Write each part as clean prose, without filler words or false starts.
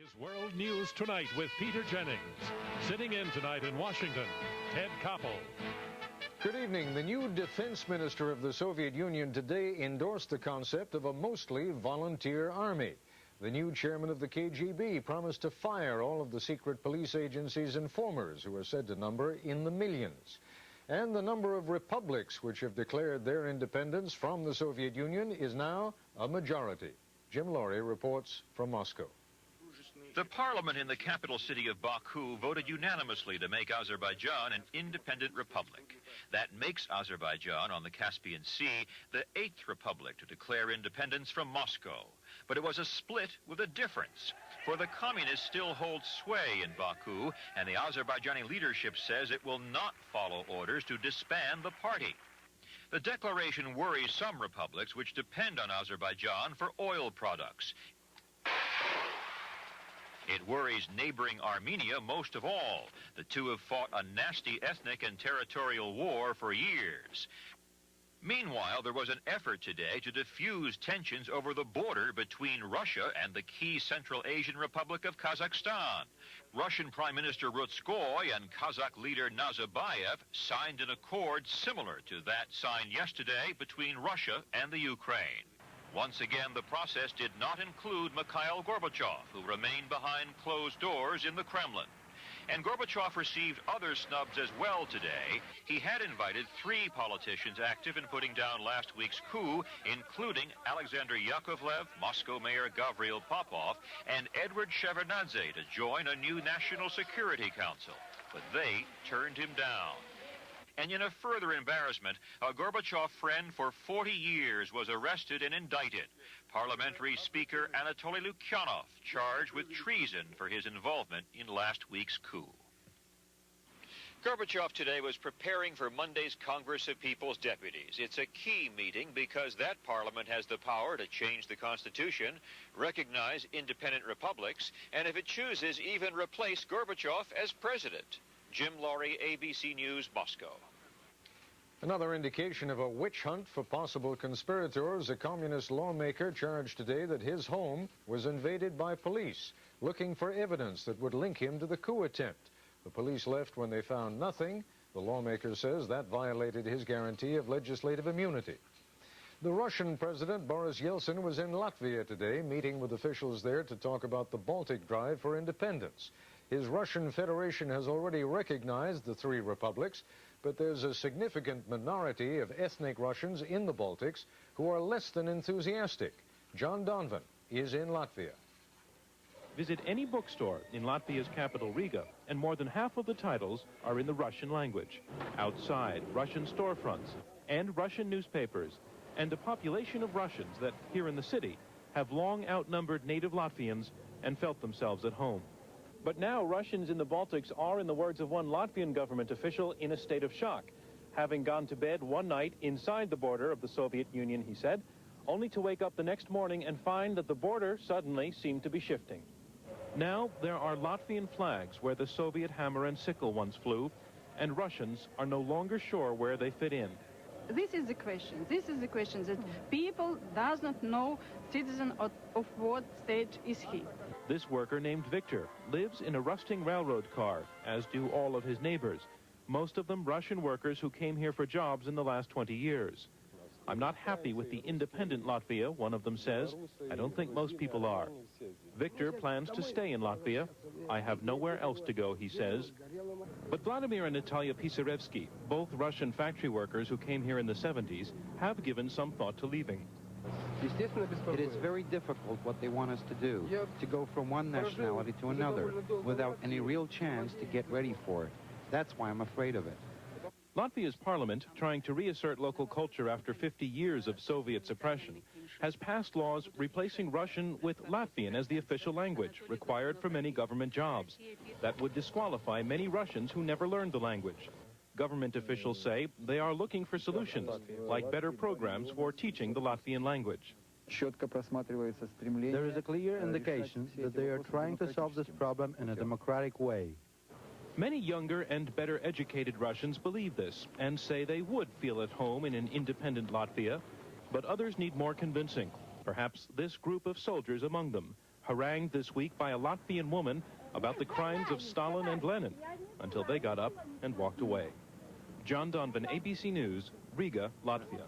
Is World News Tonight with Peter Jennings. Sitting in tonight in Washington, Ted Koppel. Good evening. The new defense minister of the Soviet Union today endorsed the concept of a mostly volunteer army. The new chairman of the KGB promised to fire all of the secret police agency's informers, who are said to number in the millions. And the number of republics which have declared their independence from the Soviet Union is now a majority. Jim Laurie reports from Moscow. The parliament in the capital city of Baku voted unanimously to make Azerbaijan an independent republic. That makes Azerbaijan on the Caspian Sea the 8th republic to declare independence from Moscow. But it was a split with a difference. For the communists still hold sway in Baku, and the Azerbaijani leadership says it will not follow orders to disband the party. The declaration worries some republics which depend on Azerbaijan for oil products. It worries neighboring Armenia most of all. The two have fought a nasty ethnic and territorial war for years. Meanwhile, there was an effort today to diffuse tensions over the border between Russia and the key Central Asian Republic of Kazakhstan. Russian Prime Minister Rutskoy and Kazakh leader Nazarbayev signed an accord similar to that signed yesterday between Russia and the Ukraine. Once again, the process did not include Mikhail Gorbachev, who remained behind closed doors in the Kremlin. And Gorbachev received other snubs as well today. He had invited 3 politicians active in putting down last week's coup, including Alexander Yakovlev, Moscow Mayor Gavril Popov, and Edward Shevardnadze to join a new National Security Council. But they turned him down. And in a further embarrassment, a Gorbachev friend for 40 years was arrested and indicted. Parliamentary Speaker Anatoly Lukyanov charged with treason for his involvement in last week's coup. Gorbachev today was preparing for Monday's Congress of People's Deputies. It's a key meeting because that parliament has the power to change the Constitution, recognize independent republics, and if it chooses, even replace Gorbachev as president. Jim Laurie, ABC News, Moscow. Another indication of a witch hunt for possible conspirators. A communist lawmaker charged today that his home was invaded by police, looking for evidence that would link him to the coup attempt. The police left when they found nothing. The lawmaker says that violated his guarantee of legislative immunity. The Russian President Boris Yeltsin was in Latvia today, meeting with officials there to talk about the Baltic drive for independence. His Russian Federation has already recognized the 3 republics, but there's a significant minority of ethnic Russians in the Baltics who are less than enthusiastic. John Donvan is in Latvia. Visit any bookstore in Latvia's capital, Riga, and more than half of the titles are in the Russian language. Outside, Russian storefronts and Russian newspapers, and a population of Russians that, here in the city, have long outnumbered native Latvians and felt themselves at home. But now Russians in the Baltics are, in the words of one Latvian government official, in a state of shock, having gone to bed one night inside the border of the Soviet Union, he said, only to wake up the next morning and find that the border suddenly seemed to be shifting. Now there are Latvian flags where the Soviet hammer and sickle once flew, and Russians are no longer sure where they fit in. This is the question. This is the question that people does not know citizen of what state is he. This worker named Victor lives in a rusting railroad car, as do all of his neighbors, most of them Russian workers who came here for jobs in the last 20 years. I'm not happy with the independent Latvia, one of them says. I don't think most people are. Victor plans to stay in Latvia. I have nowhere else to go, he says. But Vladimir and Natalia Pisarevsky, both Russian factory workers who came here in the 70s, have given some thought to leaving. It is very difficult what they want us to do, to go from one nationality to another, without any real chance to get ready for it. That's why I'm afraid of it. Latvia's parliament, trying to reassert local culture after 50 years of Soviet suppression, has passed laws replacing Russian with Latvian as the official language, required for many government jobs. That would disqualify many Russians who never learned the language. Government officials say they are looking for solutions, like better programs for teaching the Latvian language. There is a clear indication that they are trying to solve this problem in a democratic way. Many younger and better educated Russians believe this and say they would feel at home in an independent Latvia, but others need more convincing. Perhaps this group of soldiers among them, harangued this week by a Latvian woman about the crimes of Stalin and Lenin, until they got up and walked away. John Donovan, ABC News, Riga, Latvia.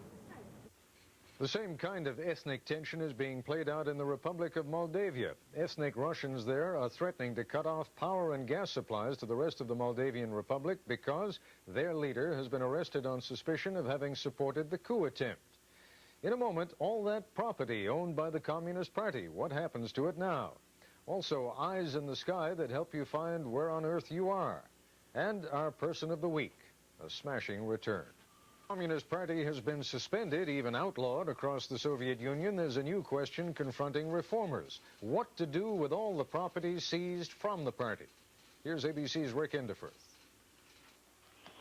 The same kind of ethnic tension is being played out in the Republic of Moldavia. Ethnic Russians there are threatening to cut off power and gas supplies to the rest of the Moldavian Republic because their leader has been arrested on suspicion of having supported the coup attempt. In a moment, all that property owned by the Communist Party, what happens to it now? Also, eyes in the sky that help you find where on earth you are. And our person of the week, a smashing return. The Communist Party has been suspended, even outlawed, across the Soviet Union. There's a new question confronting reformers. What to do with all the property seized from the party? Here's ABC's Rick Endefurth.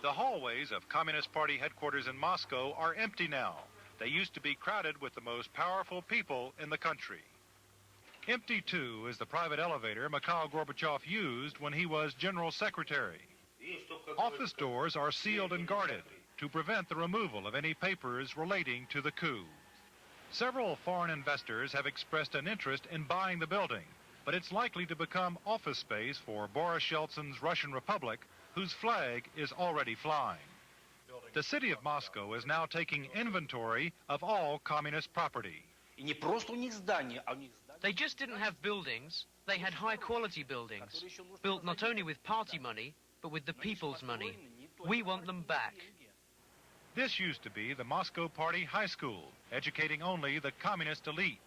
The hallways of Communist Party headquarters in Moscow are empty now. They used to be crowded with the most powerful people in the country. Empty, too, is the private elevator Mikhail Gorbachev used when he was General Secretary. Office doors are sealed and guarded to prevent the removal of any papers relating to the coup. Several foreign investors have expressed an interest in buying the building, but it's likely to become office space for Boris Yeltsin's Russian Republic, whose flag is already flying. The city of Moscow is now taking inventory of all communist property. They just didn't have buildings, they had high-quality buildings, built not only with party money, but with the people's money. We want them back. This used to be the Moscow Party High School, educating only the communist elite.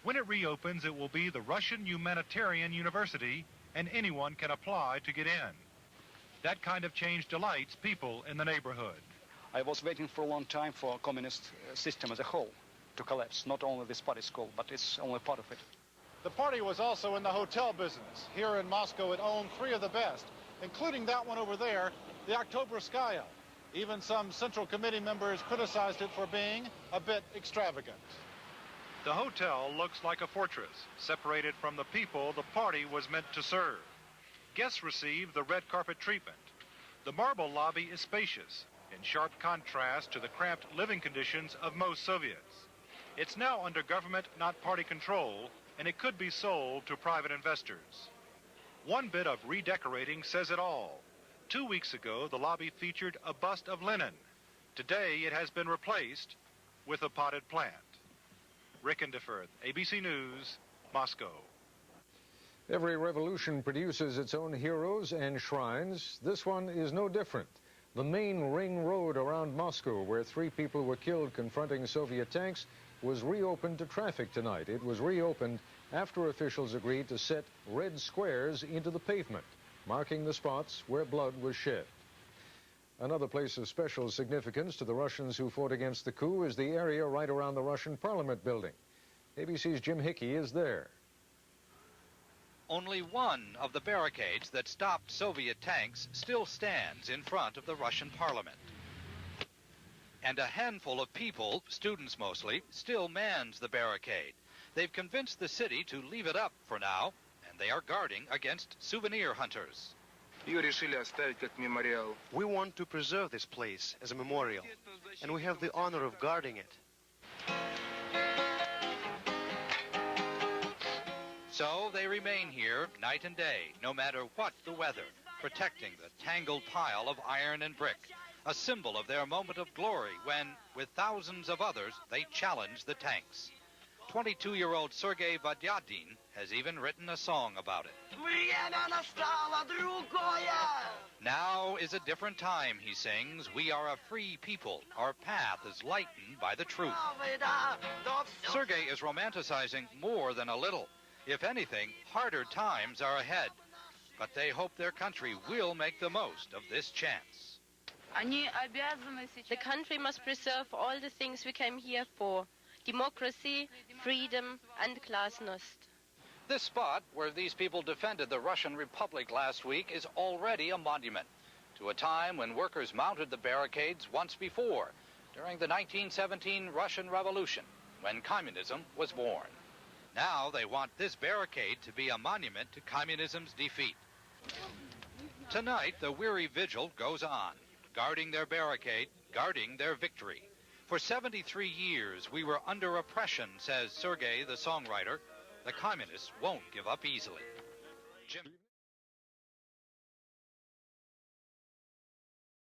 When it reopens, it will be the Russian Humanitarian University, and anyone can apply to get in. That kind of change delights people in the neighborhood. I was waiting for a long time for a communist system as a whole to collapse. Not only this party school, but it's only part of it. The party was also in the hotel business. Here in Moscow, it owned 3 of the best, including that one over there, the Oktoberskaya. Even some Central Committee members criticized it for being a bit extravagant. The hotel looks like a fortress, separated from the people the party was meant to serve. Guests receive the red carpet treatment. The marble lobby is spacious, in sharp contrast to the cramped living conditions of most Soviets. It's now under government, not party control, and it could be sold to private investors. One bit of redecorating says it all. 2 weeks ago, the lobby featured a bust of Lenin. Today, it has been replaced with a potted plant. Rick Endefurth, ABC News, Moscow. Every revolution produces its own heroes and shrines. This one is no different. The main ring road around Moscow, where 3 people were killed confronting Soviet tanks, was reopened to traffic tonight. It was reopened after officials agreed to set red squares into the pavement, marking the spots where blood was shed. Another place of special significance to the Russians who fought against the coup is the area right around the Russian Parliament building. ABC's Jim Hickey is there. Only one of the barricades that stopped Soviet tanks still stands in front of the Russian Parliament. And a handful of people, students mostly, still mans the barricade. They've convinced the city to leave it up for now, and they are guarding against souvenir hunters. We want to preserve this place as a memorial, and we have the honor of guarding it. So they remain here night and day, no matter what the weather, protecting the tangled pile of iron and brick, a symbol of their moment of glory when, with thousands of others, they challenge the tanks. 22-year-old Sergei Vadyadin has even written a song about it. Now is a different time, he sings. We are a free people. Our path is lightened by the truth. Sergei is romanticizing more than a little. If anything, harder times are ahead. But they hope their country will make the most of this chance. The country must preserve all the things we came here for. Democracy, freedom, and glasnost. This spot, where these people defended the Russian Republic last week, is already a monument to a time when workers mounted the barricades once before, during the 1917 Russian Revolution, when communism was born. Now they want this barricade to be a monument to communism's defeat. Tonight, the weary vigil goes on, guarding their barricade, guarding their victory. For 73 years, we were under oppression, says Sergei, the songwriter. The communists won't give up easily. Jim